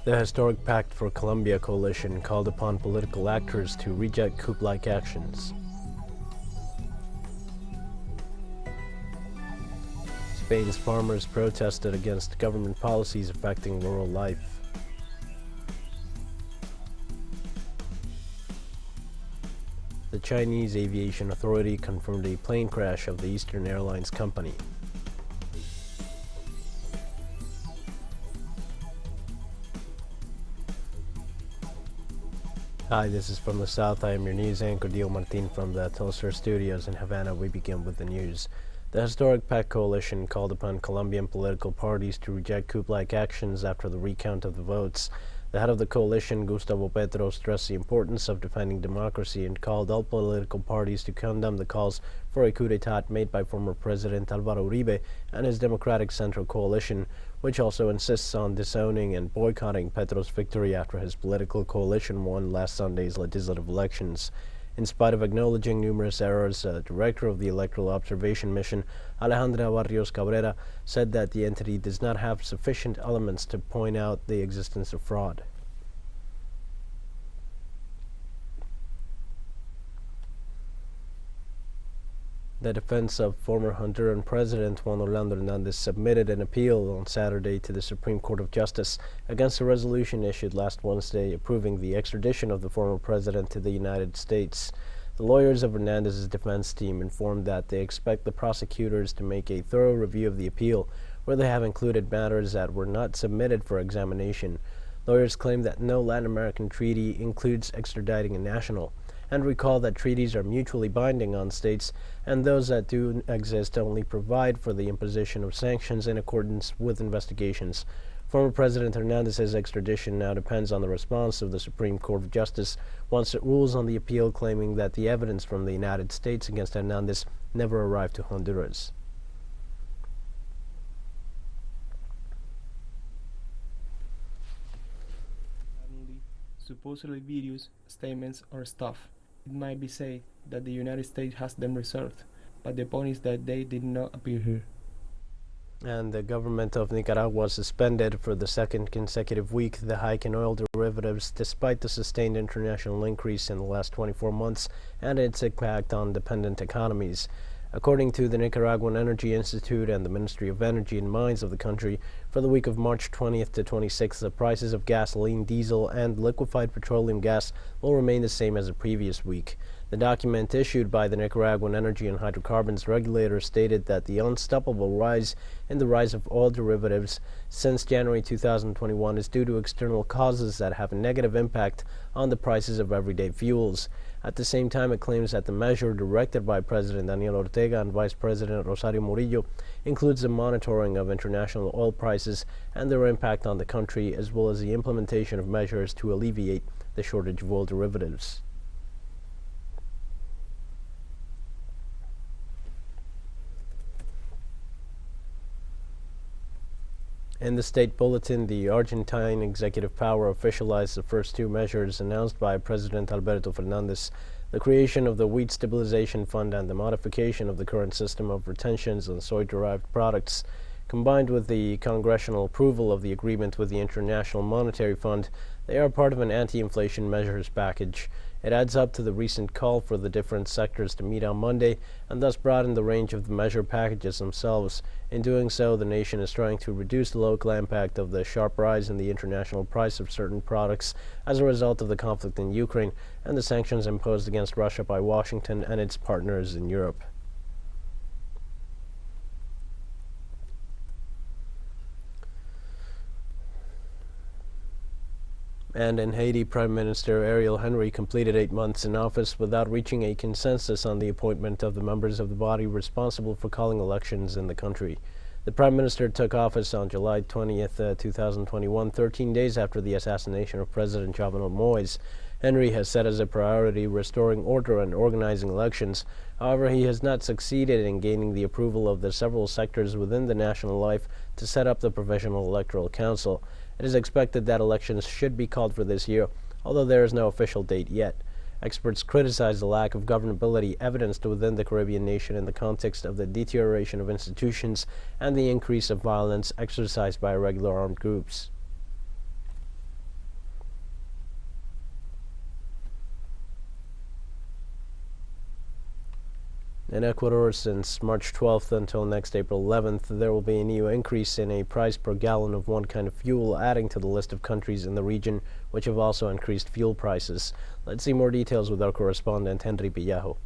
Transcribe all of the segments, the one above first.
The historic Pact for Colombia coalition called upon political actors to reject coup-like actions. Spain's farmers protested against government policies affecting rural life. The Chinese Aviation Authority confirmed a plane crash of the Eastern Airlines company. Hi, this is From the South. I am your news anchor, Dio Martin, from the TeleSUR studios in Havana. We begin with the news. The historic PAC coalition called upon Colombian political parties to reject coup-like actions after the recount of the votes. The head of the coalition, Gustavo Petro, stressed the importance of defending democracy and called all political parties to condemn the calls for a coup d'etat made by former President Álvaro Uribe and his Democratic Central Coalition, which also insists on disowning and boycotting Petro's victory after his political coalition won last Sunday's legislative elections. In spite of acknowledging numerous errors, director of the Electoral Observation Mission, Alejandra Barrios Cabrera, said that the entity does not have sufficient elements to point out the existence of fraud. The defense of former Honduran President Juan Orlando Hernandez submitted an appeal on Saturday to the Supreme Court of Justice against a resolution issued last Wednesday approving the extradition of the former president to the United States. The lawyers of Hernandez's defense team informed that they expect the prosecutors to make a thorough review of the appeal, where they have included matters that were not submitted for examination. Lawyers claim that no Latin American treaty includes extraditing a national, and recall that treaties are mutually binding on states, and those that do exist only provide for the imposition of sanctions in accordance with investigations. Former President Hernandez's extradition now depends on the response of the Supreme Court of Justice once it rules on the appeal, claiming that the evidence from the United States against Hernandez never arrived to Honduras. Supposedly videos, statements, or stuff. It might be said that the United States has them reserved, but the point is that they did not appear here. And the government of Nicaragua suspended for the second consecutive week the hike in oil derivatives despite the sustained international increase in the last 24 months and its impact on dependent economies. According to the Nicaraguan Energy Institute and the Ministry of Energy and Mines of the country, for the week of March 20th to 26th, the prices of gasoline, diesel, and liquefied petroleum gas will remain the same as the previous week. The document issued by the Nicaraguan Energy and Hydrocarbons Regulator stated that the unstoppable rise in the rise of oil derivatives since January 2021 is due to external causes that have a negative impact on the prices of everyday fuels. At the same time, it claims that the measure directed by President Daniel Ortega and Vice President Rosario Murillo includes the monitoring of international oil prices and their impact on the country, as well as the implementation of measures to alleviate the shortage of oil derivatives. In the state bulletin, the Argentine executive power officialized the first two measures announced by President Alberto Hernandez: the creation of the Wheat Stabilization Fund and the modification of the current system of retentions on soy-derived products. Combined with the congressional approval of the agreement with the International Monetary Fund, they are part of an anti-inflation measures package. It adds up to the recent call for the different sectors to meet on Monday and thus broaden the range of the measure packages themselves. In doing so, the nation is trying to reduce the local impact of the sharp rise in the international price of certain products as a result of the conflict in Ukraine and the sanctions imposed against Russia by Washington and its partners in Europe. And in Haiti, Prime Minister Ariel Henry completed 8 months in office without reaching a consensus on the appointment of the members of the body responsible for calling elections in the country. The Prime Minister took office on July 20th, 2021, 13 days after the assassination of President Jovenel Moïse. Henry has set as a priority restoring order and organizing elections. However, he has not succeeded in gaining the approval of the several sectors within the national life to set up the Provisional Electoral Council. It is expected that elections should be called for this year, although there is no official date yet. Experts criticize the lack of governability evidenced within the Caribbean nation in the context of the deterioration of institutions and the increase of violence exercised by irregular armed groups. In Ecuador, since March 12th until next April 11th, there will be a new increase in a price per gallon of one kind of fuel, adding to the list of countries in the region which have also increased fuel prices. Let's see more details with our correspondent, Henry Pillajo.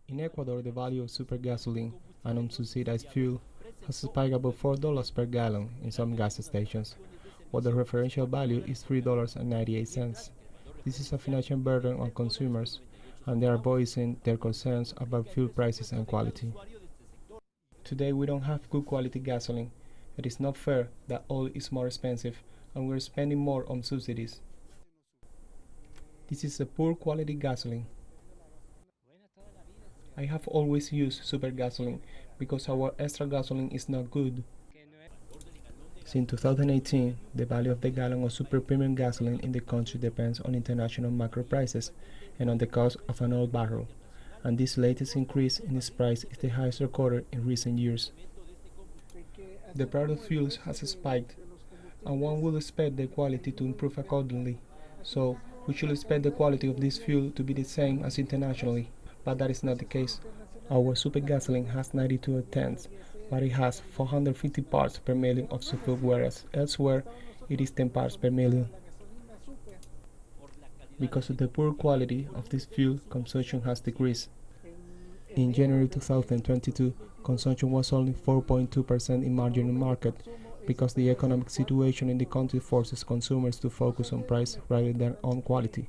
In Ecuador, the value of super gasoline and unsubsidized fuel has spiked above $4 per gallon in some gas stations, while the referential value is $3.98. This is a financial burden on consumers, and they are voicing their concerns about fuel prices and quality. Today we don't have good quality gasoline. It is not fair that oil is more expensive and we're spending more on subsidies. This is a poor quality gasoline. I have always used super gasoline because our extra gasoline is not good. Since 2018, the value of the gallon of super premium gasoline in the country depends on international macro prices and on the cost of an oil barrel, and this latest increase in its price is the highest recorded in recent years. The price of fuels has spiked, and one would expect the quality to improve accordingly, so we should expect the quality of this fuel to be the same as internationally, but that is not the case. Our super gasoline has 92 octanes, but it has 450 parts per million of sulfur, whereas elsewhere it is 10 parts per million. Because of the poor quality of this fuel, consumption has decreased. In January 2022, consumption was only 4.2% in marginal market, because the economic situation in the country forces consumers to focus on price rather than on quality.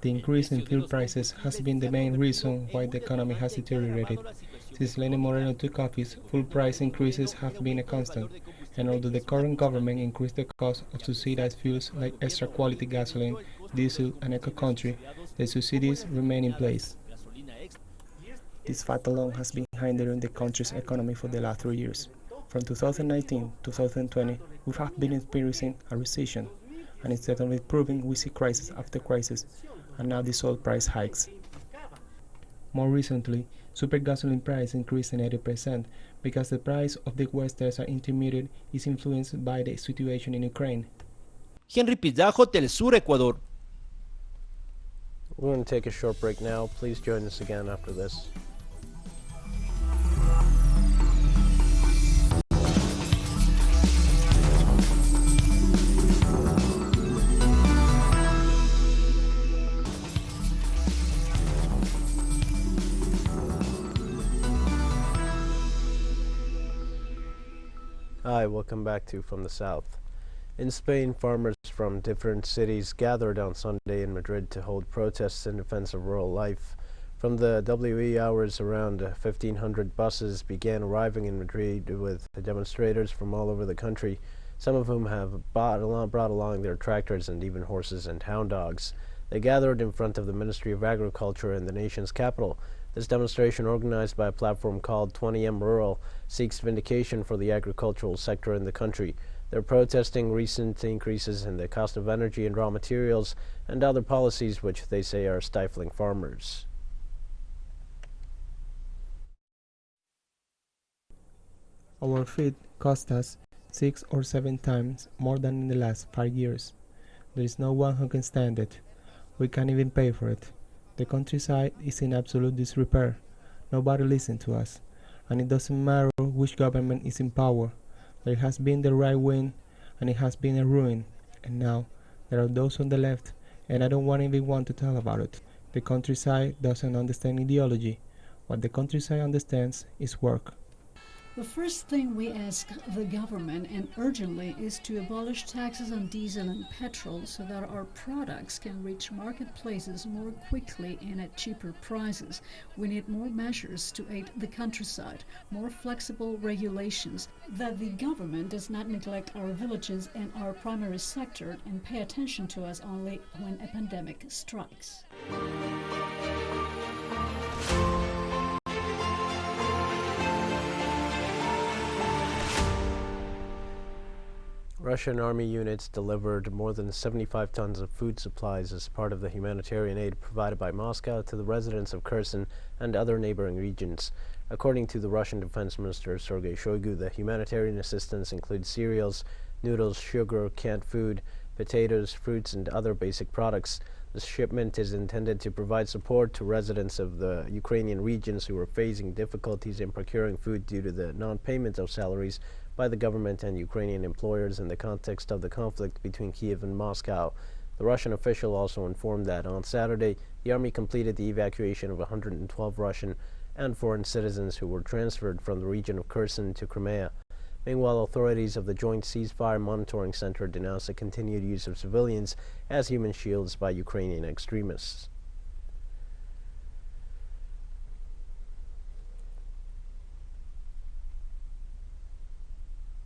The increase in fuel prices has been the main reason why the economy has deteriorated. Since Lenin Moreno took office, fuel price increases have been a constant, and although the current government increased the cost of subsidized fuels like extra quality gasoline, diesel, and eco-country, the subsidies remain in place. This fact alone has been hindering the country's economy for the last 3 years. From 2019 to 2020, we have been experiencing a recession, and instead of improving, we see crisis after crisis, and now these oil price hikes. More recently, super gasoline price increased 80% because the price of the West Texas Intermediate is influenced by the situation in Ukraine. Henry Pillajo, TeleSUR, Ecuador. We're going to take a short break now. Please join us again after this. Hi, welcome back to From the South. In Spain, farmers from different cities gathered on Sunday in Madrid to hold protests in defense of rural life. From the WE hours, around 1,500 buses began arriving in Madrid with demonstrators from all over the country, some of whom have brought along their tractors and even horses and hound dogs. They gathered in front of the Ministry of Agriculture in the nation's capital. This demonstration, organized by a platform called 20M Rural, seeks vindication for the agricultural sector in the country. They're protesting recent increases in the cost of energy and raw materials and other policies which they say are stifling farmers. Our feed cost us 6 or 7 times more than in the last 5 years. There is no one who can stand it. We can't even pay for it. The countryside is in absolute disrepair. Nobody listens to us. And it doesn't matter which government is in power. There has been the right wing, and it has been a ruin. And now, there are those on the left, and I don't even want to talk about it. The countryside doesn't understand ideology. What the countryside understands is work. The first thing we ask the government, and urgently, is to abolish taxes on diesel and petrol so that our products can reach marketplaces more quickly and at cheaper prices. We need more measures to aid the countryside, more flexible regulations, that the government does not neglect our villages and our primary sector and pay attention to us only when a pandemic strikes. Russian army units delivered more than 75 tons of food supplies as part of the humanitarian aid provided by Moscow to the residents of Kherson and other neighboring regions. According to the Russian Defense Minister Sergei Shoigu, the humanitarian assistance includes cereals, noodles, sugar, canned food, potatoes, fruits, and other basic products. The shipment is intended to provide support to residents of the Ukrainian regions who are facing difficulties in procuring food due to the non-payment of salaries by the government and Ukrainian employers in the context of the conflict between Kiev and Moscow. The Russian official also informed that on Saturday, the army completed the evacuation of 112 Russian and foreign citizens who were transferred from the region of Kherson to Crimea. Meanwhile, authorities of the Joint Ceasefire Monitoring Center denounced the continued use of civilians as human shields by Ukrainian extremists.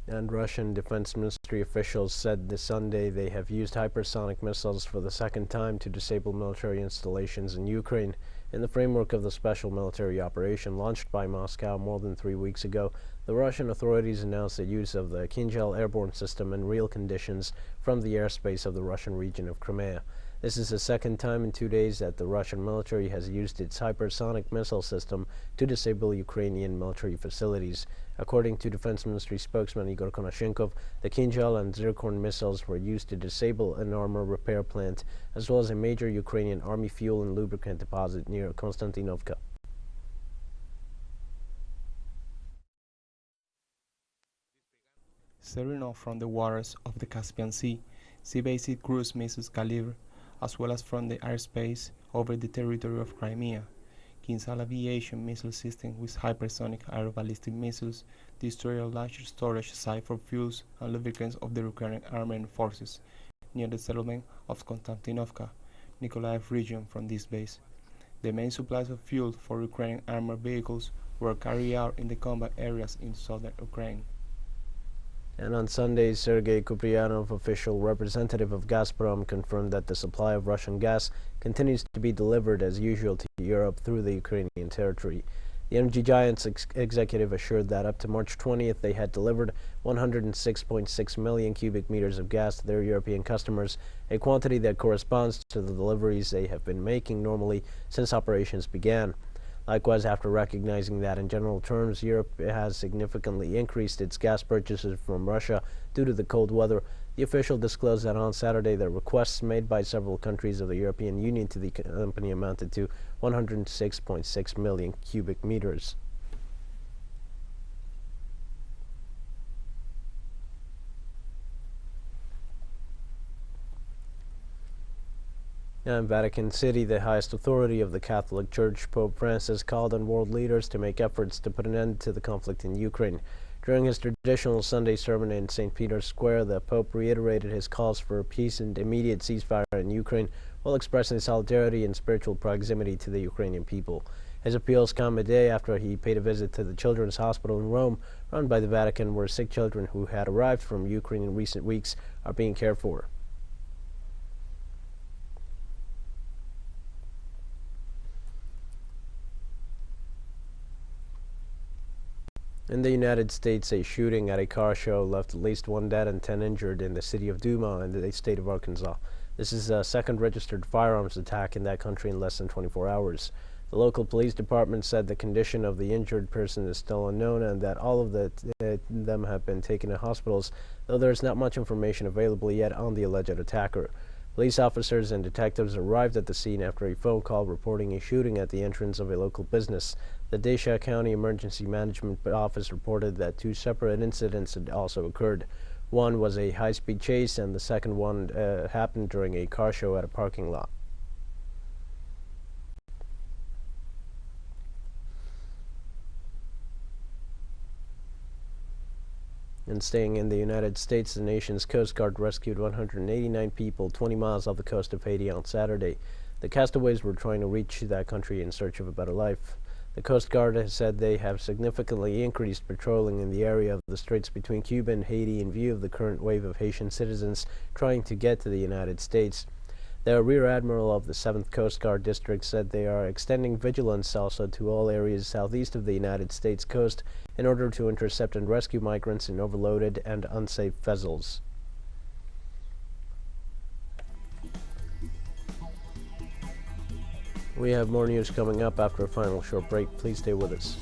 And Russian Defense Ministry officials said this Sunday they have used hypersonic missiles for the second time to disable military installations in Ukraine. In the framework of the special military operation launched by Moscow more than 3 weeks ago, the Russian authorities announced the use of the Kinzhal airborne system in real conditions from the airspace of the Russian region of Crimea. This is the second time in 2 days that the Russian military has used its hypersonic missile system to disable Ukrainian military facilities. According to Defense Ministry spokesman Igor Konashenkov, the Kinzhal and Zircon missiles were used to disable an armor repair plant, as well as a major Ukrainian army fuel and lubricant deposit near Konstantinovka. Steering off from the waters of the Caspian Sea, sea-based cruise missiles caliber, as well as from the airspace over the territory of Crimea. Kinzhal aviation missile system with hypersonic aeroballistic missiles destroyed a large storage site for fuels and lubricants of the Ukrainian armed forces near the settlement of Konstantinovka, Nikolaev region from this base. The main supplies of fuel for Ukrainian armored vehicles were carried out in the combat areas in southern Ukraine. And on Sunday, Sergei Kupriyanov, official representative of Gazprom, confirmed that the supply of Russian gas continues to be delivered as usual to Europe through the Ukrainian territory. The energy giant's executive assured that up to March 20th, they had delivered 106.6 million cubic meters of gas to their European customers, a quantity that corresponds to the deliveries they have been making normally since operations began. Likewise, after recognizing that in general terms, Europe has significantly increased its gas purchases from Russia due to the cold weather, the official disclosed that on Saturday the requests made by several countries of the European Union to the company amounted to 106.6 million cubic meters. In Vatican City, the highest authority of the Catholic Church, Pope Francis, called on world leaders to make efforts to put an end to the conflict in Ukraine. During his traditional Sunday sermon in St. Peter's Square, the Pope reiterated his calls for peace and immediate ceasefire in Ukraine while expressing solidarity and spiritual proximity to the Ukrainian people. His appeals come a day after he paid a visit to the Children's Hospital in Rome, run by the Vatican, where sick children who had arrived from Ukraine in recent weeks are being cared for. In the United States, a shooting at a car show left at least 1 dead and 10 injured in the city of Duma in the state of Arkansas. This is a second registered firearms attack in that country in less than 24 hours. The local police department said the condition of the injured person is still unknown and that all of them have been taken to hospitals, though there is not much information available yet on the alleged attacker. Police officers and detectives arrived at the scene after a phone call reporting a shooting at the entrance of a local business. The Desha County Emergency Management Office reported that 2 separate incidents had also occurred. One was a high-speed chase, and the second one happened during a car show at a parking lot. And staying in the United States, the nation's Coast Guard rescued 189 people 20 miles off the coast of Haiti on Saturday. The castaways were trying to reach that country in search of a better life. The Coast Guard has said they have significantly increased patrolling in the area of the straits between Cuba and Haiti in view of the current wave of Haitian citizens trying to get to the United States. The Rear Admiral of the 7th Coast Guard District said they are extending vigilance also to all areas southeast of the United States coast in order to intercept and rescue migrants in overloaded and unsafe vessels. We have more news coming up after a final short break. Please stay with us.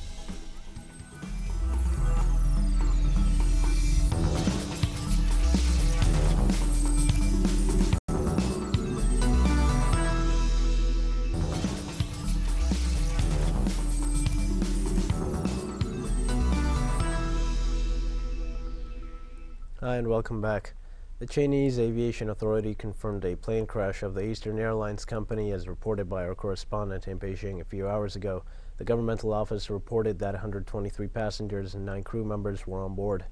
Hi and welcome back. The Chinese Aviation Authority confirmed a plane crash of the Eastern Airlines company as reported by our correspondent in Beijing a few hours ago. The governmental office reported that 123 passengers and 9 crew members were on board.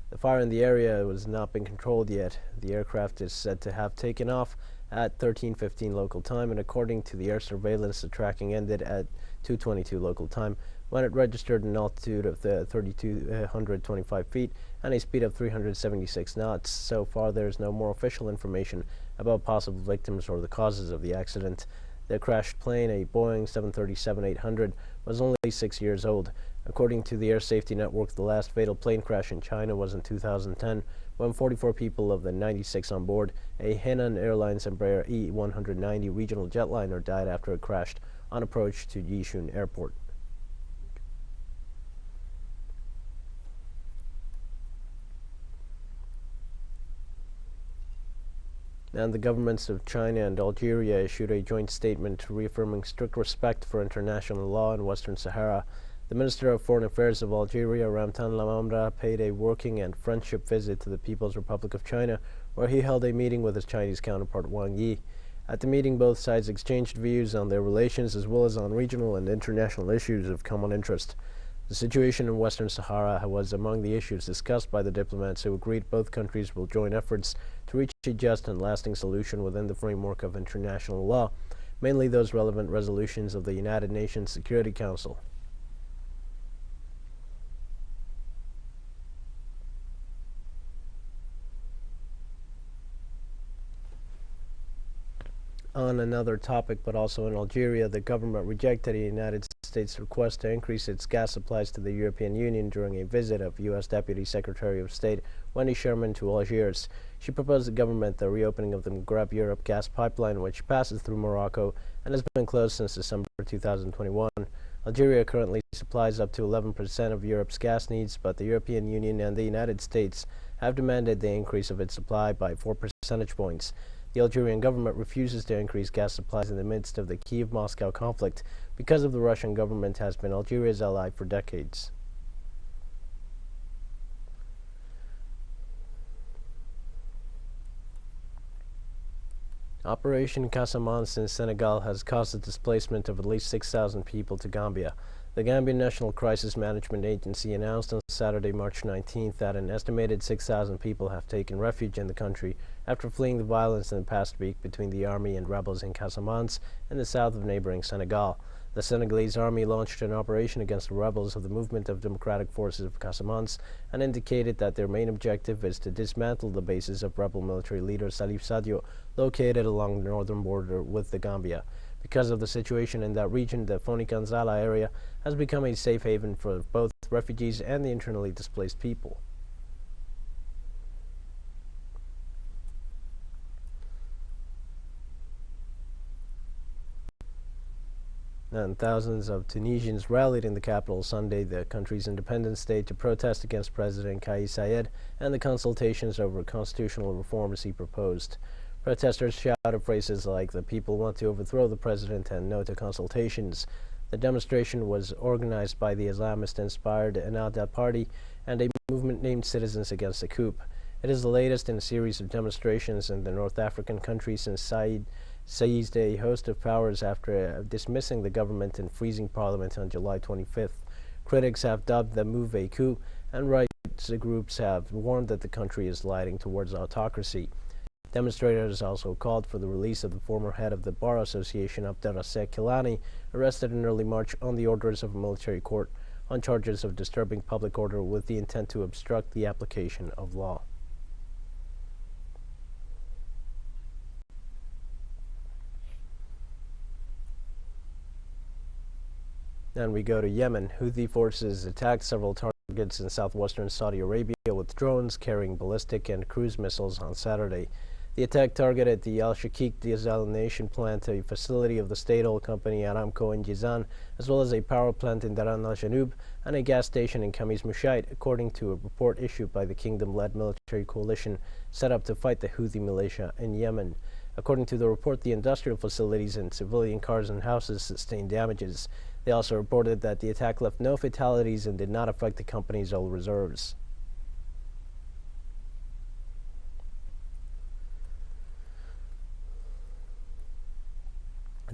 The fire in the area has not been controlled yet. The aircraft is said to have taken off at 13:15 local time, and according to the air surveillance, the tracking ended at 2:22 local time when it registered an altitude of 3,225 feet and a speed of 376 knots. So far, there is no more official information about possible victims or the causes of the accident. The crashed plane, a Boeing 737-800, was only 6 years old. According to the Air Safety Network, the last fatal plane crash in China was in 2010, when 44 people of the 96 on board a Hainan Airlines Embraer E190 regional jetliner died after it crashed on approach to Yishun Airport. And the governments of China and Algeria issued a joint statement reaffirming strict respect for international law in Western Sahara. The Minister of Foreign Affairs of Algeria, Ramtan Lamamra, paid a working and friendship visit to the People's Republic of China, where he held a meeting with his Chinese counterpart Wang Yi. At the meeting, both sides exchanged views on their relations as well as on regional and international issues of common interest. The situation in Western Sahara was among the issues discussed by the diplomats, who agreed both countries will join efforts to reach a just and lasting solution within the framework of international law, mainly those relevant resolutions of the United Nations Security Council. On another topic, but also in Algeria, the government rejected the United States' request to increase its gas supplies to the European Union during a visit of U.S. Deputy Secretary of State Wendy Sherman to Algiers. She proposed the government the reopening of the Maghreb Europe gas pipeline, which passes through Morocco and has been closed since December 2021. Algeria currently supplies up to 11% of Europe's gas needs, but the European Union and the United States have demanded the increase of its supply by 4 percentage points. The Algerian government refuses to increase gas supplies in the midst of the Kiev-Moscow conflict because of the Russian government has been Algeria's ally for decades. Operation Casamance in Senegal has caused the displacement of at least 6,000 people to Gambia. The Gambian National Crisis Management Agency announced on Saturday, March 19th, that an estimated 6,000 people have taken refuge in the country after fleeing the violence in the past week between the army and rebels in Casamance in the south of neighboring Senegal. The Senegalese army launched an operation against the rebels of the Movement of Democratic Forces of Casamance and indicated that their main objective is to dismantle the bases of rebel military leader Salif Sadio, located along the northern border with the Gambia. Because of the situation in that region, the Foni-Kanzala area has become a safe haven for both refugees and the internally displaced people. And thousands of Tunisians rallied in the capital Sunday, the country's Independence Day, to protest against President Kais Saied and the consultations over constitutional reforms he proposed. Protesters shouted phrases like "the people want to overthrow the president" and "no to consultations." The demonstration was organized by the Islamist-inspired Ennahda Party and a movement named Citizens Against the Coup. It is the latest in a series of demonstrations in the North African country since Said seized a host of powers after dismissing the government and freezing parliament on July 25th. Critics have dubbed the move a coup, and rights groups have warned that the country is sliding towards autocracy. Demonstrators also called for the release of the former head of the Bar Association, Abderrasek Kilani, arrested in early March on the orders of a military court on charges of disturbing public order with the intent to obstruct the application of law. And we go to Yemen. Houthi forces attacked several targets in southwestern Saudi Arabia with drones carrying ballistic and cruise missiles on Saturday. The attack targeted the Al-Shakik desalination plant, a facility of the state-owned company Aramco in Jizan, as well as a power plant in Daran al-Janub and a gas station in Khamis Mushait, according to a report issued by the kingdom-led military coalition set up to fight the Houthi militia in Yemen. According to the report, the industrial facilities and civilian cars and houses sustained damages. They also reported that the attack left no fatalities and did not affect the company's oil reserves.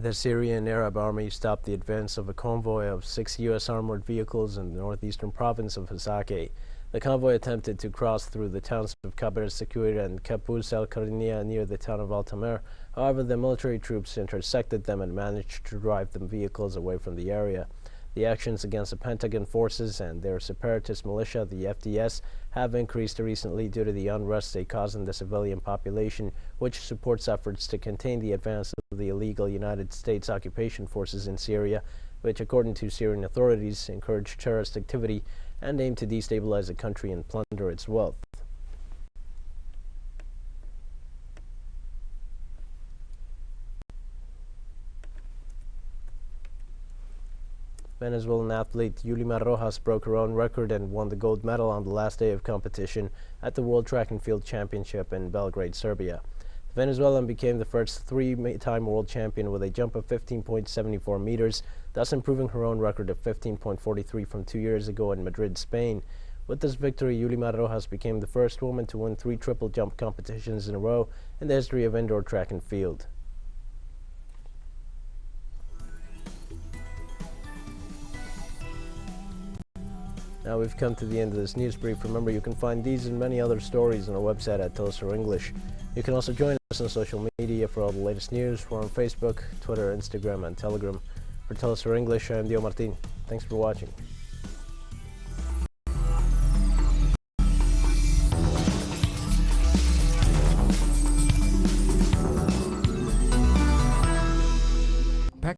The Syrian Arab Army stopped the advance of a convoy of 6 U.S. armored vehicles in the northeastern province of Hasake. The convoy attempted to cross through the towns of Kaber Secure and Kapus al-Karniya near the town of Altamer. However, the military troops intersected them and managed to drive the vehicles away from the area. The actions against the Pentagon forces and their separatist militia, the FTS, have increased recently due to the unrest they cause in the civilian population, which supports efforts to contain the advance of the illegal United States occupation forces in Syria, which, according to Syrian authorities, encourage terrorist activity and aim to destabilize the country and plunder its wealth. Venezuelan athlete Yulima Rojas broke her own record and won the gold medal on the last day of competition at the World Track and Field Championship in Belgrade, Serbia. The Venezuelan became the first three-time world champion with a jump of 15.74 meters, thus improving her own record of 15.43 from 2 years ago in Madrid, Spain. With this victory, Yulima Rojas became the first woman to win 3 triple jump competitions in a row in the history of indoor track and field. Now we've come to the end of this news brief. Remember, you can find these and many other stories on our website at TeleSUR English. You can also join us on social media for all the latest news. We're on Facebook, Twitter, Instagram, and Telegram. For TeleSUR English, I'm Dio Martin. Thanks for watching.